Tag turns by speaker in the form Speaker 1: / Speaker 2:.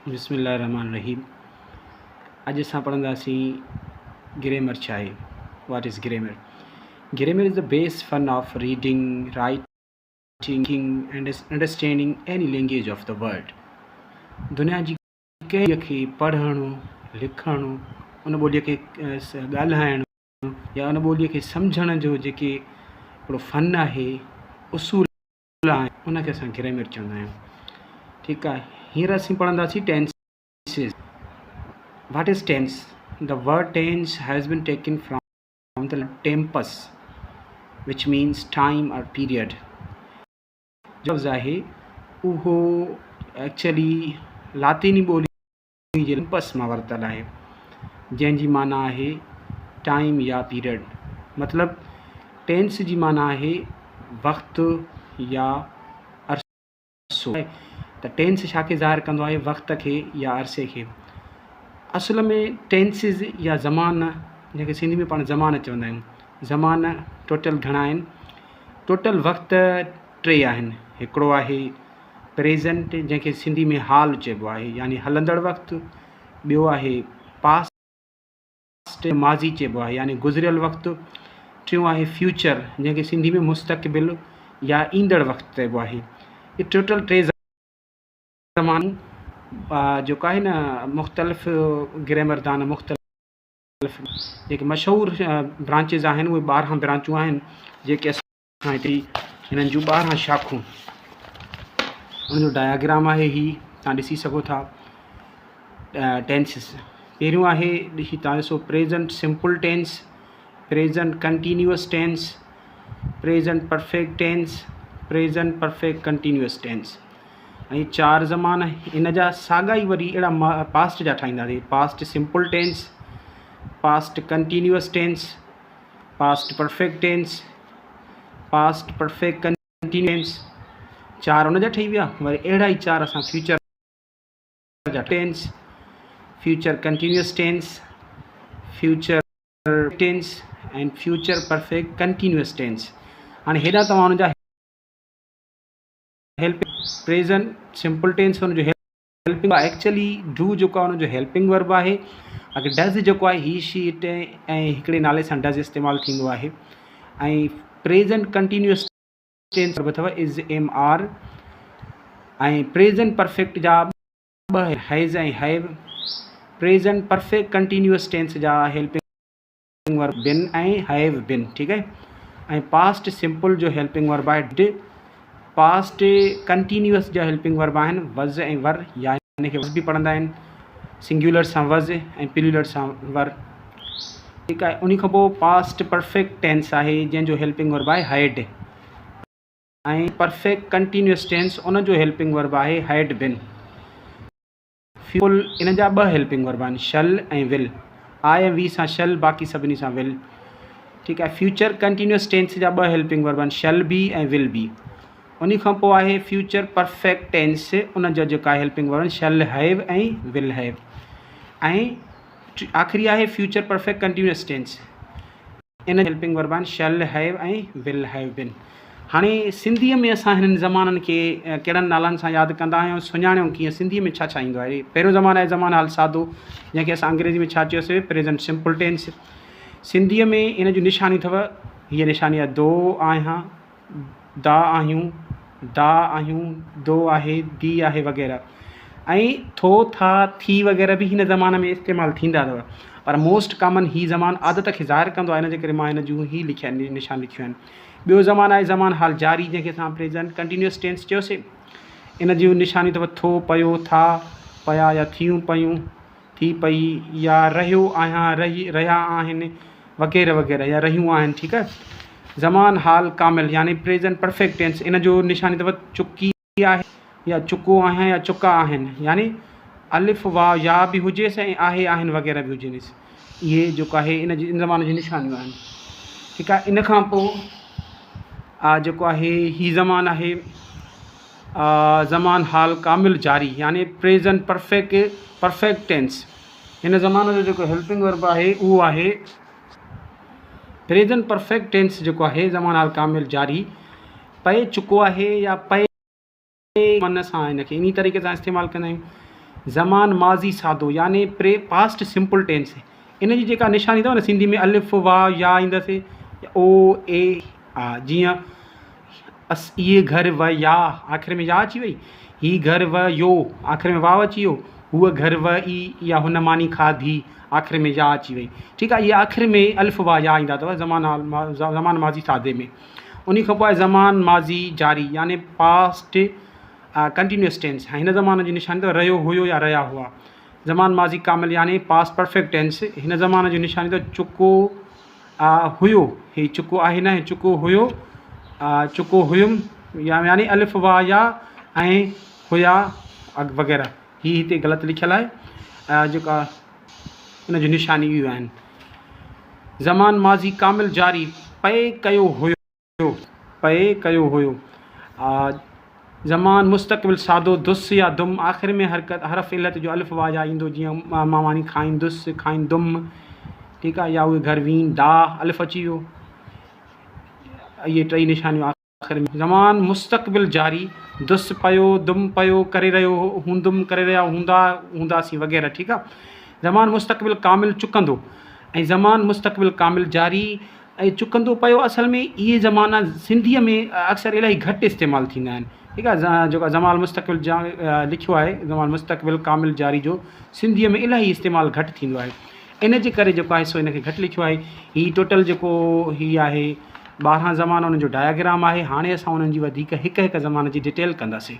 Speaker 1: बिस्मिल्लाहिर्रहमानिर्रहीम। अॼु असां पढ़ंदासीं ग्रामर छा आहे। What is grammar? Grammar is the base fun of reading, writing and understanding any language of the world. दुनिया जी कंहिं खे पढ़णु, लिखणु, उन ॿोलीअ खे ॻाल्हाइणु या उन ॿोलीअ खे सम्झण जो जेके हिकिड़ो फन आहे, उसूल आहे, उनखे असां ग्रामर चवंदा आहियूं। ठीकु आहे। हींअर असीं पढ़ंदासीं tenses. What is tense? The word tense has been taken from the tempus, which means time or period. जो लफ़्ज़ आहे उहो एक्चुअली लातीनी ॿोली जे टेम्पस मां वरितल आहे, जंहिंजी माना आहे टाइम या पीरियड। मतिलबु टेंस जी माना आहे वक़्तु या अरसो। त टेंस छा खे ज़ाहिर कंदो आहे? वक़्त खे या अरसे खे। असल में टेंसिस या ज़माना, जंहिंखे सिंधी में पाण ज़माना चवंदा आहियूं, ज़माना टोटल घणा आहिनि? टोटल वक़्त टे आहिनि। हिकिड़ो आहे प्रेज़ेंट, जंहिंखे सिंधी में हाल चइबो आहे, यानी हलंदड़ वक़्तु। ॿियो आहे पास्ट, माज़ी चइबो आहे, यानी गुज़िरियल वक़्तु। टियों आहे फ्यूचर, जंहिंखे सिंधी में मुस्तक़बिल या ईंदड़ वक़्तु चइबो आहे। ये टोटल टे ज़मानूं जेको आहे न, मुख़्तलिफ़ ग्रामरदान, मुख़्तलिफ़ जेके मशहूरु ब्रांचिस आहिनि, उहे 12 ब्रांचूं आहिनि, जेके असां हिते हिननि जूं 12 शाखूं। उनजो डायाग्राम आहे, ही तव्हां ॾिसी सघो था। टेंसिस पहिरियों आहे, ॾिसी तव्हां ॾिसो, present simple tense, present continuous tense, present perfect tense, present perfect continuous tense. ऐं 4 ज़माना इन जा साॻा ई वरी अहिड़ा पास्ट जा ठाहींदासीं। Past simple tense, past continuous tense, past perfect tense, past perfect continuous. 4 उन जा ठही विया। वरी अहिड़ा ई 4 असां फ्यूचर जा tense, future continuous tense, future tense and future perfect continuous tense. हाणे हेॾा तव्हां हुन जा हेल्पिंग, प्रेज़ेंट सिंपल टेंस हुनजो हेल्पिंग एक्चुअली डू जेको आहे हुनजो हेल्पिंग वर्ब आहे। अगरि डज़ जेको आहे ही शी इट ऐं हिकिड़े नाले सां डज़ इस्तेमालु थींदो आहे। ऐं प्रेज़ेंट कंटीन्यूअस टेंस वर्ब अथव इज़ एम आर। ऐं प्रेज़ेंट परफेक्ट जा 2 हैज़ ऐं have. Present perfect continuous tense जा हेल्पिंग वर्ब बिन ऐं हैव बिन। ठीकु आहे। ऐं पास्ट सिंपल जो हेल्पिंग वर्ब आहे डिड। पास्ट कंटीन्यूअस जा हेल्पिंग वर्ब आहिनि वज़ ऐं वर, या हिनखे वज़ बि पढ़ंदा आहिनि, सिंगुलर सां वज़ ऐं प्लूरल सां वर। ठीकु आहे। उन खां पोइ पास्ट परफेक्ट टेंस आहे, जंहिंजो हेल्पिंग वर्ब आहे हैड। ऐं परफेक्ट कंटीन्यूअस टेंस, उनजो हेल्पिंग वर्ब आहे हैड बिन। फ्यूल इन जा 2 हेल्पिंग वर्ब आहिनि, शल ऐं विल। आई ऐं वी सां शल, बाक़ी सभिनी सां विल। ठीकु आहे। फ्यूचर कंटीन्यूअस टेंस जा 2 हेल्पिंग वर्ब आहिनि, शल बी ऐं विल बी। उन खां पोइ आहे फ्यूचर परफेक्ट टेंस, उन जा जेका हेल्पिंग वर्ब आहिनि शल हैव ऐं विल हैव। ऐं आख़िरी आहे फ्यूचर परफेक्ट कंटीन्यूअस टेंस, इन हेल्पिंग वर्ब आहिनि शल हैव ऐं विल हैव बिन। हाणे सिंधीअ में असां हिननि ज़माननि खे कहिड़नि नालनि सां यादि कंदा आहियूं, सुञाणियूं कीअं? सिंधीअ में छा छा ईंदो आहे? पहिरियों ज़मानो आहे ज़माना हाल सादो, जंहिंखे असां अंग्रेज़ी में छा चयोसीं? Present simple tense. सिंधीअ में इन जी निशानी अथव, हीअ निशानी आहे दो आहियां, दा आहियूं, दा आहियूं, दो आहे, दी आहे वग़ैरह। ऐं थो, था, थी वग़ैरह बि हिन ज़माने में इस्तेमालु थींदा अथव, पर मोस्ट कॉमन ही ज़मानो आदत खे ज़ाहिर कंदो आहे, इन जे करे मां हिन जूं ही लिखिया आहिनि, निशान लिखियूं आहिनि। ॿियो ज़मानो आहे ज़मान हाल जारी, जंहिंखे असां प्रेज़ेंट कंटीन्यूअस टेंस चयोसीं। इन जूं निशानी अथव थो पियो, था पिया, या थियूं पियूं, थी पई, या रहियो आहियां, रहिया आहिनि वग़ैरह वग़ैरह, या रहियूं आहिनि। ठीकु आहे। ज़मान हाल कामिल यानी प्रेज़ेंट परफेक्ट टेंस, इन जो निशानी अथव चुकी आहे, या चुको आहियां, या चुका आहिनि, यानी अलिफ वाव या बि हुजेसि ऐं आहे आहिनि वग़ैरह बि हुजेसि। इहे जेको आहे इन ज़माने जी निशानियूं आहिनि। ठीकु आहे। इन खां पोइ जेको आहे ही ज़मान आहे ज़मान हाल कामिल जारी, यानी प्रेज़ेंट परफेक्ट टेंस। हिन ज़माने जो जेको हेल्पिंग वर्ब आहे उहो आहे प्रेज़ेंट परफेक्ट टेंस, जेको आहे ज़मान हाल कामिल जारी पए चुको आहे, या पए मन सां हिनखे इन तरीक़े सां इस्तेमालु कंदा आहियूं। ज़मान माज़ी सादो यानी पास्ट सिंपल टेंस। इन जी जेका निशानी अथव न सिंधी में अलिफ वाह या ईंदसि ओ ए हा, जीअं इहे घर व या आख़िर में या अची वई, ही घर व यो आख़िर में वाव अची वियो, हूअ घर व ई या हुन मानी खाधी आख़िर में या अची वई। ठीकु आहे, इहे आख़िर में अलिफ वाह या ईंदा अथव ज़मान माज़ी सादे में। उन खां पोइ ज़मान माज़ी जारी यानी पास्ट कंटिन्यूअस टेंस। हिन ज़माने जी निशानी अथव रहियो हुयो या रहिया हुआ। ज़मान माज़ी कामिल यानी पास्ट परफेक्ट टेंस। हिन ज़माने जी निशानी अथव चुको हुयो, ही चुको आहे न, चुको हुयो, चुको हुयुमि यानी अलिफ वाह या ऐं हुया वग़ैरह। ही हिते ग़लति लिखियलु आहे, जेका उन जी निशानी इहो आहिनि। ज़मान माज़ी कामिल जारी पए कयो हुयो, पए कयो हुयो। ज़मान मुस्तक़बिल सादो दुस या दुम आख़िर में हरफ़ इलत जो अलिफ वाह या ईंदो, जीअं मानी खाईंदुस खाईंदुमि। ठीकु आहे, या उहे घर वीन दा अलिफ अची वियो। इहे टई निशानियूं आख़िर में। ज़मान मुस्तक़बिल जारी दुस पयो दुम पयो करे रहियो हूंदुमि करे रहिया हूंदा हूंदासीं वग़ैरह। ठीकु आहे। ज़मान मुस्तक़बिल कामिल चुकंदो ऐं ज़मान मुस्तक़बिल कामिल जारी ऐं चुकंदो पियो। असल में इहे ज़माना सिंधीअ में अक्सर इलाही घटि इस्तेमालु थींदा आहिनि। ठीकु आहे, जेका ज़मान मुस्तक़बिल लिखियो आहे, ज़मान मुस्तक़बिल कामिल जारी जो सिंधीअ में इलाही इस्तेमालु घटि थींदो आहे। इन जे करे जेको आहे सो इन खे घटि लिखियो आहे। हीअ टोटल जेको हीअ आहे 12 ज़माना उन्हनि जो डायग्राम आहे। हाणे असां उन्हनि जी वधीक हिकु हिकु ज़माने जी डिटेल कंदासीं।